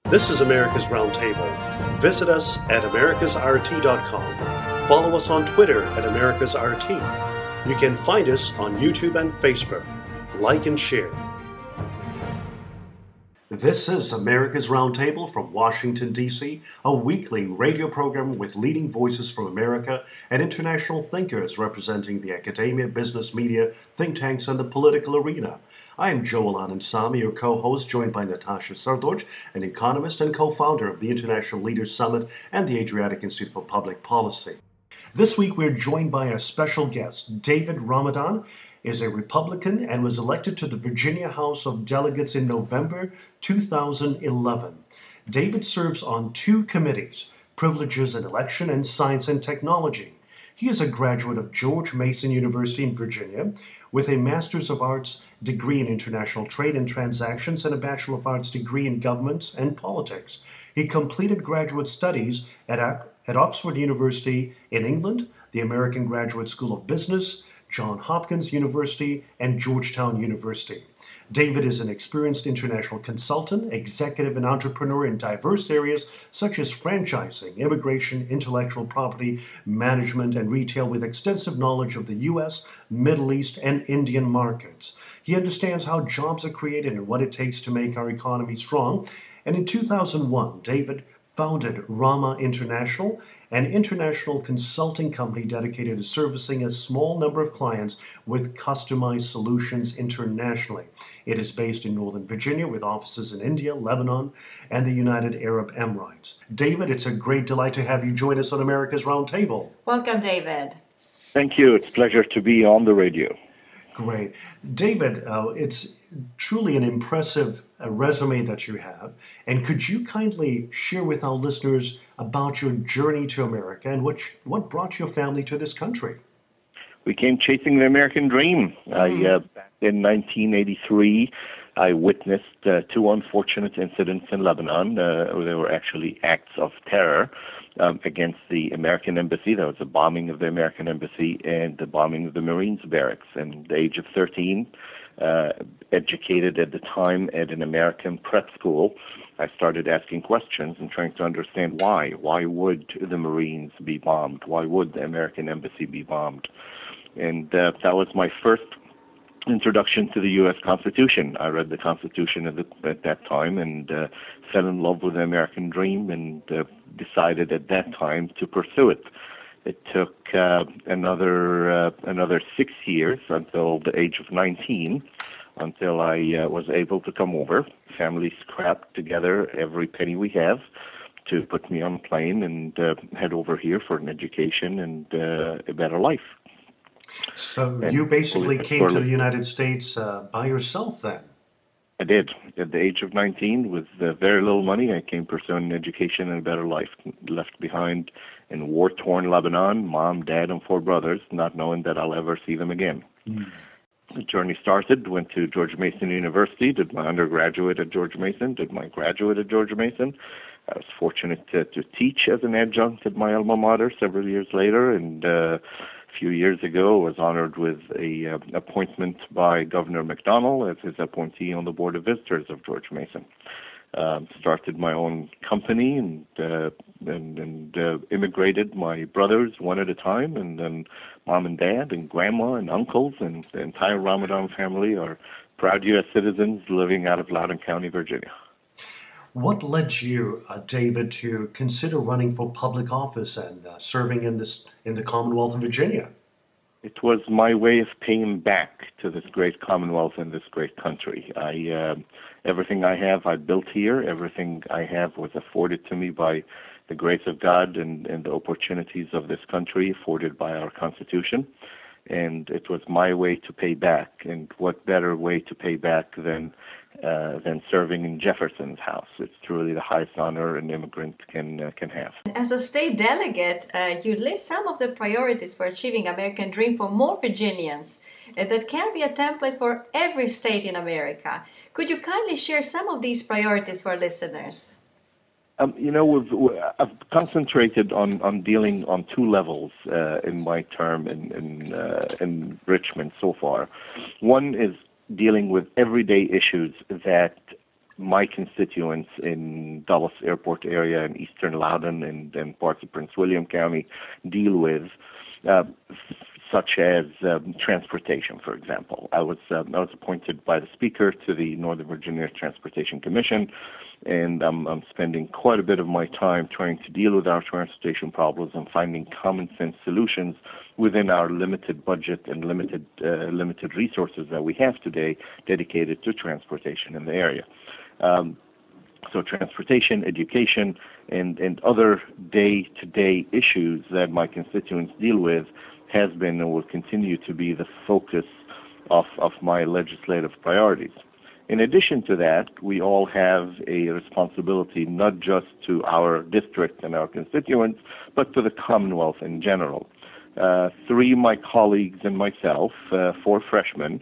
This is America's Roundtable. Visit us at americasrt.com. Follow us on Twitter at americasrt. You can find us on YouTube and Facebook. Like and share. This is America's Roundtable from Washington, D.C., a weekly radio program with leading voices from America and international thinkers representing the academia, business, media, think tanks, and the political arena. I am Joel Anand-Sami, your co-host, joined by Natasha Sardoj, an economist and co-founder of the International Leaders Summit and the Adriatic Institute for Public Policy. This week we're joined by a special guest. David Ramadan is a Republican and was elected to the Virginia House of Delegates in November 2011. David serves on two committees, Privileges and Election and Science and Technology. He is a graduate of George Mason University in Virginia with a Master's of Arts degree in International Trade and Transactions and a Bachelor of Arts degree in Government and Politics. He completed graduate studies at Oxford University in England, the American Graduate School of Business, Johns Hopkins University, and Georgetown University. David is an experienced international consultant, executive, and entrepreneur in diverse areas such as franchising, immigration, intellectual property, management, and retail with extensive knowledge of the U.S., Middle East, and Indian markets. He understands how jobs are created and what it takes to make our economy strong. And in 2001, David founded Rama International, an international consulting company dedicated to servicing a small number of clients with customized solutions internationally. It is based in Northern Virginia with offices in India, Lebanon, and the United Arab Emirates. David, it's a great delight to have you join us on America's Roundtable. Welcome, David. Thank you. It's a pleasure to be on the radio. Great. David, it's truly an impressive resume that you have. And could you kindly share with our listeners about your journey to America and what brought your family to this country? We came chasing the American dream. In 1983, I witnessed two unfortunate incidents in Lebanon. They were actually acts of terror against the American embassy. There was a bombing of the American embassy and the bombing of the Marines barracks. And at the age of 13, educated at the time at an American prep school, I started asking questions and trying to understand why. Why would the Marines be bombed? Why would the American embassy be bombed? And that was my first introduction to the U.S. Constitution. I read the Constitution at that time and fell in love with the American dream and decided at that time to pursue it. It took another 6 years until the age of 19 until I was able to come over. Family scrapped together every penny we have to put me on a plane and head over here for an education and a better life. So you basically came to the United States by yourself then? I did. At the age of 19, with very little money, I came pursuing an education and a better life. Left behind in war-torn Lebanon, mom, dad, and 4 brothers, not knowing that I'll ever see them again. The journey started, went to George Mason University, did my undergraduate at George Mason, did my graduate at George Mason. I was fortunate to teach as an adjunct at my alma mater several years later, and a few years ago was honored with a appointment by Governor McDonnell as his appointee on the Board of Visitors of George Mason. Started my own company and immigrated my brothers one at a time, and then mom and dad and grandma and uncles and the entire Ramadan family are proud U.S. citizens living out of Loudoun County, Virginia. What led you, David, to consider running for public office and serving in the Commonwealth of Virginia? It was my way of paying back to this great Commonwealth and this great country. Everything I have, I built here. Everything I have was afforded to me by the grace of God and the opportunities of this country afforded by our Constitution. And it was my way to pay back. And what better way to pay back than serving in Jefferson's house? It's truly the highest honor an immigrant can have. As a state delegate, you list some of the priorities for achieving American dream for more Virginians that can be a template for every state in America. Could you kindly share some of these priorities for listeners? I've concentrated on dealing on 2 levels in my term in Richmond so far. One is dealing with everyday issues that my constituents in Dulles Airport area and eastern Loudoun and parts of Prince William County deal with, such as transportation, for example. I was appointed by the Speaker to the Northern Virginia Transportation Commission, and I'm spending quite a bit of my time trying to deal with our transportation problems and finding common sense solutions within our limited budget and limited resources that we have today dedicated to transportation in the area. So transportation, education, and other day-to-day issues that my constituents deal with has been and will continue to be the focus of my legislative priorities. In addition to that, we all have a responsibility not just to our district and our constituents, but to the Commonwealth in general. Three of my colleagues and myself, four freshmen,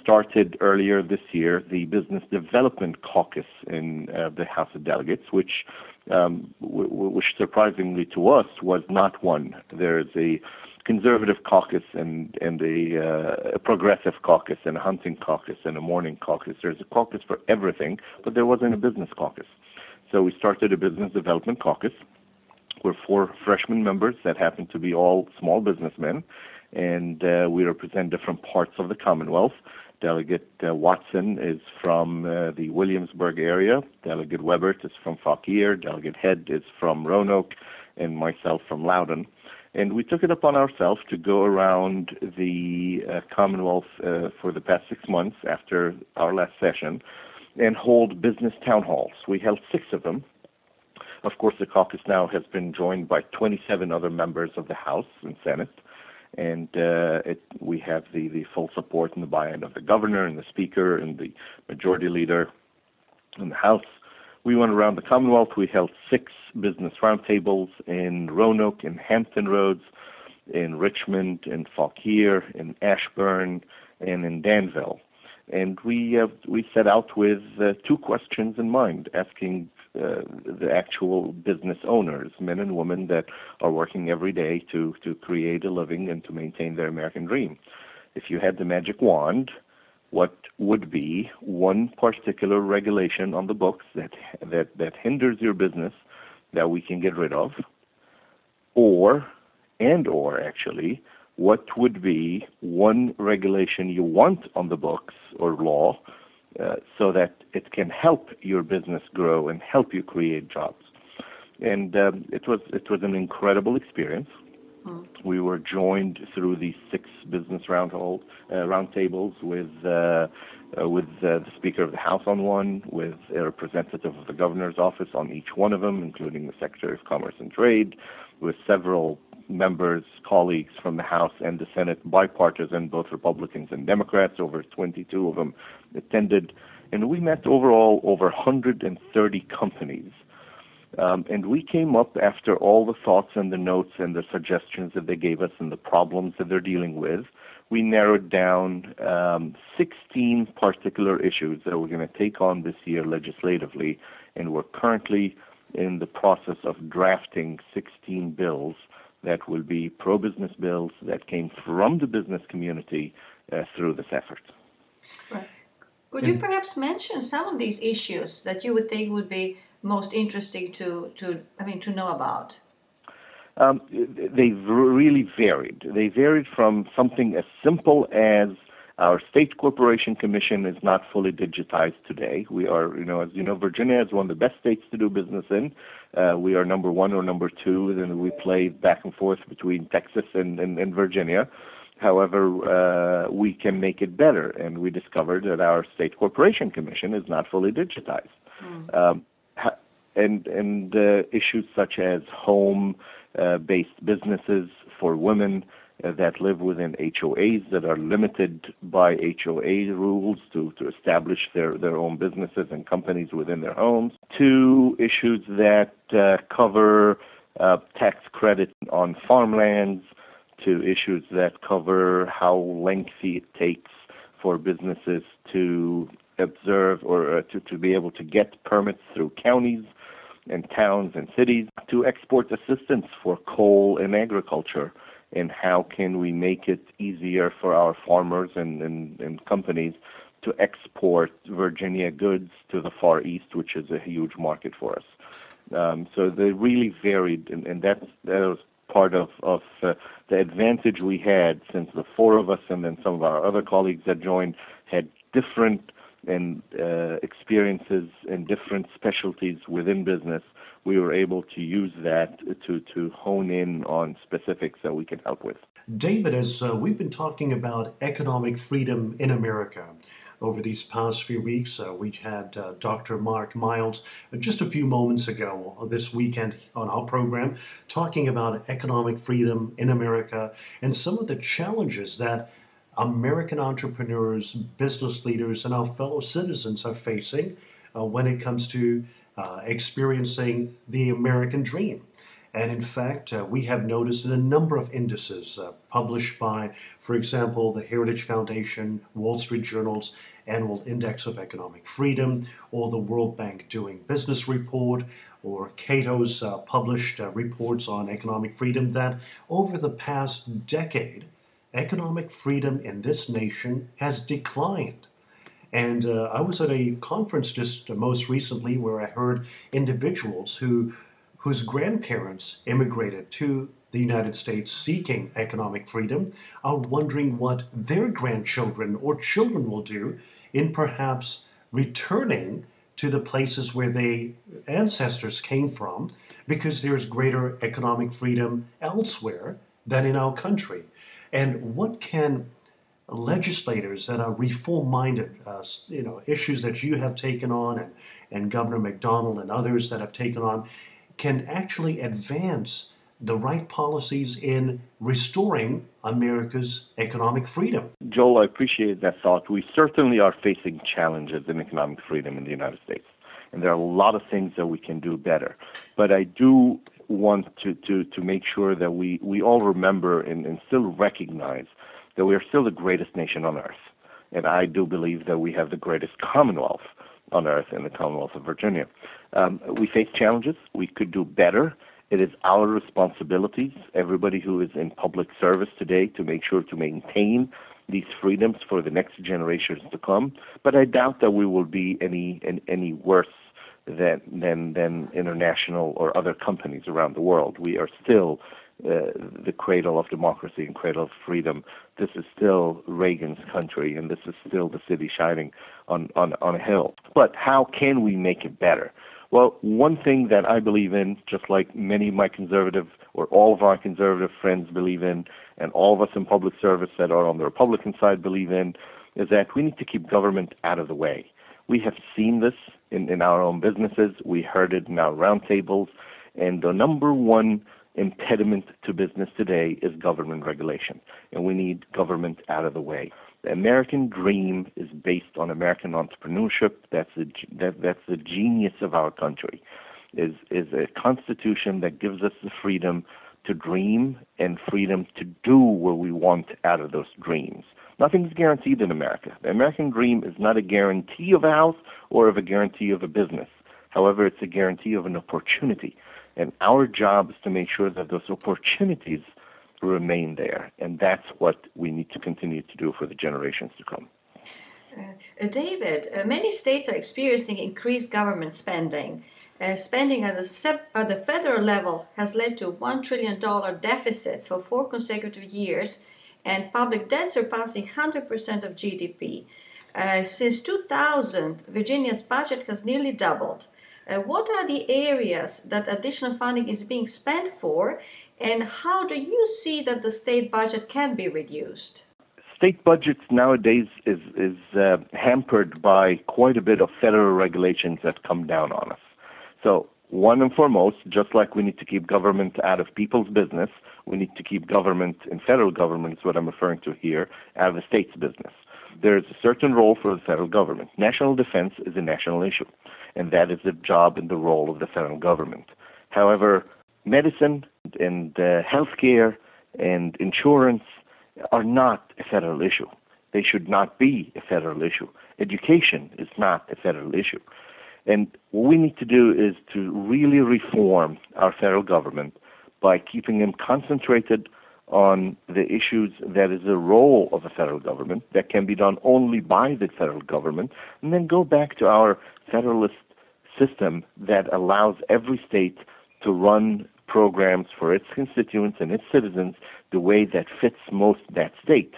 started earlier this year the Business Development Caucus in the House of Delegates, which surprisingly to us was not one. There's a conservative caucus and a progressive caucus and a hunting caucus and a morning caucus. There's a caucus for everything, but there wasn't a business caucus. So we started a Business Development Caucus. We're four freshman members that happen to be all small businessmen, and we represent different parts of the Commonwealth. Delegate Watson is from the Williamsburg area. Delegate Webert is from Fauquier. Delegate Head is from Roanoke, and myself from Loudoun. And we took it upon ourselves to go around the Commonwealth for the past 6 months after our last session and hold business town halls. We held 6 of them. Of course, the caucus now has been joined by 27 other members of the House and Senate. And we have the full support and the buy-in of the governor and the speaker and the majority leader in the House. We went around the Commonwealth. We held 6 business roundtables in Roanoke, in Hampton Roads, in Richmond, in Fauquier, in Ashburn, and in Danville. And we set out with 2 questions in mind, asking the actual business owners, men and women that are working every day to create a living and to maintain their American dream. If you had the magic wand, what would be one particular regulation on the books that hinders your business that we can get rid of? Or actually, what would be one regulation you want on the books or law so that it can help your business grow and help you create jobs? And it was an incredible experience. We were joined through these 6 business roundtables with the Speaker of the House on one, with a representative of the Governor's office on each one of them, including the Secretary of Commerce and Trade, with several members, colleagues from the House and the Senate, bipartisan, both Republicans and Democrats. Over 22 of them attended, and we met overall over 130 companies. And we came up after all the thoughts and the notes and the suggestions that they gave us and the problems that they're dealing with. We narrowed down 16 particular issues that we're going to take on this year legislatively, and we're currently in the process of drafting 16 bills that will be pro-business bills that came from the business community through this effort. Right. Could you perhaps mention some of these issues that you would think would be most interesting to know about? They really varied. They varied from something as simple as our state corporation commission is not fully digitized today. We are, as you know, Virginia is one of the best states to do business in. We are number 1 or number 2, and we play back and forth between Texas and Virginia. However, we can make it better, and we discovered that our state corporation commission is not fully digitized. And issues such as home-based businesses for women that live within HOAs that are limited by HOA rules to establish their own businesses and companies within their homes, to issues that cover tax credit on farmlands, to issues that cover how lengthy it takes for businesses to observe or to be able to get permits through counties and towns and cities, to export assistance for coal and agriculture, and how can we make it easier for our farmers and companies to export Virginia goods to the Far East, which is a huge market for us. So they really varied, and that was part of the advantage we had, since the four of us and then some of our other colleagues that joined had different experiences and different specialties within business. We were able to use that to hone in on specifics that we can help with. David, as we've been talking about economic freedom in America over these past few weeks, we had Dr. Mark Miles just a few moments ago this weekend on our program talking about economic freedom in America and some of the challenges that American entrepreneurs, business leaders, and our fellow citizens are facing when it comes to experiencing the American dream. And in fact, we have noticed in a number of indices published by, for example, the Heritage Foundation, Wall Street Journal's Annual Index of Economic Freedom, or the World Bank Doing Business Report, or Cato's published reports on economic freedom, that over the past decade, economic freedom in this nation has declined. And I was at a conference just most recently where I heard individuals whose grandparents immigrated to the United States seeking economic freedom are wondering what their grandchildren or children will do in perhaps returning to the places where their ancestors came from, because there's greater economic freedom elsewhere than in our country. And what can legislators that are reform-minded, issues that you have taken on, and Governor McDonnell and others that have taken on, can actually advance the right policies in restoring America's economic freedom? Joel, I appreciate that thought. We certainly are facing challenges in economic freedom in the United States, and there are a lot of things that we can do better. But I do want to make sure that we all remember and still recognize that we are still the greatest nation on earth. And I do believe that we have the greatest Commonwealth on earth in the Commonwealth of Virginia. We face challenges. We could do better. It is our responsibilities, everybody who is in public service today, to make sure to maintain these freedoms for the next generations to come. But I doubt that we will be any worse than international or other companies around the world. We are still the cradle of democracy and cradle of freedom. This is still Reagan's country, and this is still the city shining on a hill. But how can we make it better? Well, one thing that I believe in, just like many of my conservative or all of our conservative friends believe in, and all of us in public service that are on the Republican side believe in, is that we need to keep government out of the way. We have seen this in our own businesses. We heard it in our roundtables. And the number one impediment to business today is government regulation, and we need government out of the way. The American dream is based on American entrepreneurship. That's the genius of our country, is a constitution that gives us the freedom to dream and freedom to do what we want out of those dreams. Nothing's guaranteed in America. The American dream is not a guarantee of a house or of a guarantee of a business. However, it's a guarantee of an opportunity. And our job is to make sure that those opportunities remain there. And that's what we need to continue to do for the generations to come. David, many states are experiencing increased government spending. Spending at the federal level has led to $1 trillion deficits for 4 consecutive years, and public debt surpassing 100% of GDP. Since 2000, Virginia's budget has nearly doubled. What are the areas that additional funding is being spent for, and how do you see that the state budget can be reduced? State budgets nowadays is hampered by quite a bit of federal regulations that come down on us. So one and foremost, just like we need to keep government out of people's business, we need to keep government, and federal government is what I'm referring to here, out of the state's business. There is a certain role for the federal government. National defense is a national issue, and that is the job and the role of the federal government. However, medicine and healthcare and insurance are not a federal issue. They should not be a federal issue. Education is not a federal issue. And what we need to do is to really reform our federal government by keeping them concentrated on the issues that is the role of the federal government, that can be done only by the federal government, and then go back to our federalist system that allows every state to run programs for its constituents and its citizens the way that fits most that state,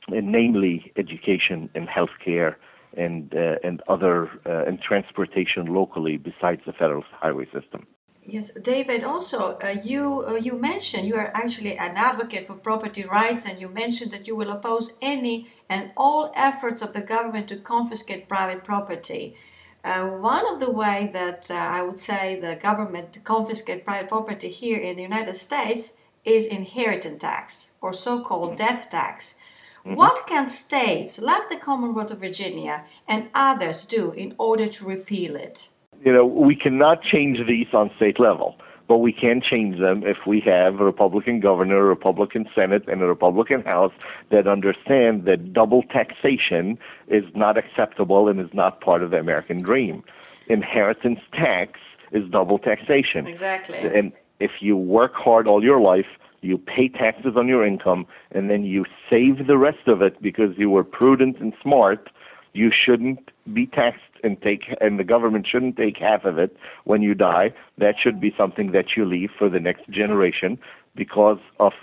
and namely education and healthcare and other and transportation locally besides the federal highway system. Yes, David, also you mentioned you are actually an advocate for property rights, and you mentioned that you will oppose any and all efforts of the government to confiscate private property. One of the ways that I would say the government confiscate private property here in the United States is inheritance tax, or so-called death tax. Mm-hmm. What can states like the Commonwealth of Virginia and others do in order to repeal it? We cannot change these on state level, but we can change them if we have a Republican governor, a Republican Senate, and a Republican House that understand that double taxation is not acceptable and is not part of the American dream. Inheritance tax is double taxation. Exactly. And if you work hard all your life, you pay taxes on your income, and then you save the rest of it because you were prudent and smart, you shouldn't be taxed and the government shouldn't take half of it when you die. That should be something that you leave for the next generation because of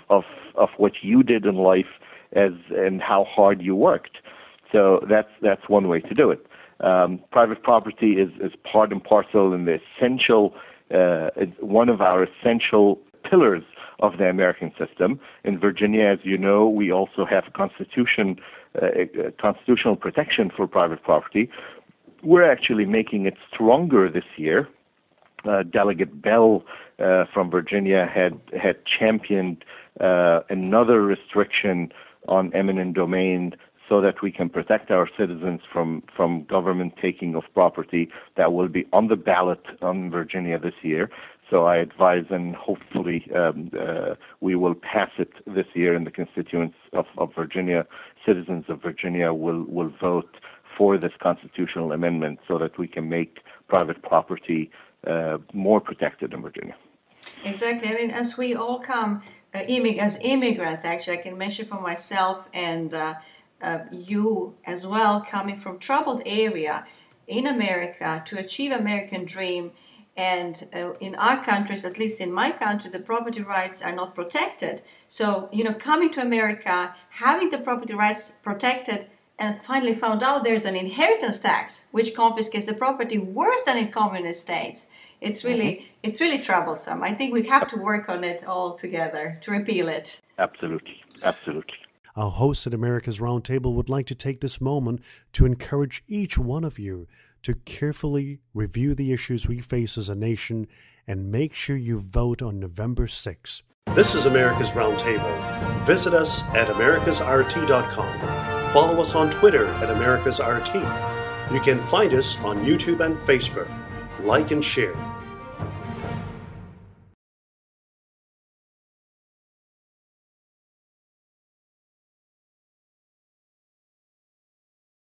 what you did in life and how hard you worked. So that's one way to do it. Private property is part and parcel in the essential, one of our essential pillars of the American system. In Virginia, as you know, we also have constitutional protection for private property. We're actually making it stronger this year. Delegate Bell from Virginia had championed another restriction on eminent domain so that we can protect our citizens from government taking of property. That will be on the ballot on Virginia this year. So I advise, and hopefully we will pass it this year, and the constituents of Virginia, citizens of Virginia, will vote for this constitutional amendment so that we can make private property more protected in Virginia. Exactly. I mean, as we all come as immigrants, actually, I can mention for myself and you as well, coming from troubled area in America to achieve American dream. And in our countries, at least in my country, the property rights are not protected. So, coming to America, having the property rights protected, and finally found out there's an inheritance tax which confiscates the property worse than in communist states. It's really troublesome. I think we have to work on it all together to repeal it. Absolutely. Our hosts at America's Roundtable would like to take this moment to encourage each one of you to carefully review the issues we face as a nation and make sure you vote on November 6th. This is America's Roundtable. Visit us at americasrt.com. Follow us on Twitter at AmericasRT. You can find us on YouTube and Facebook. Like and share.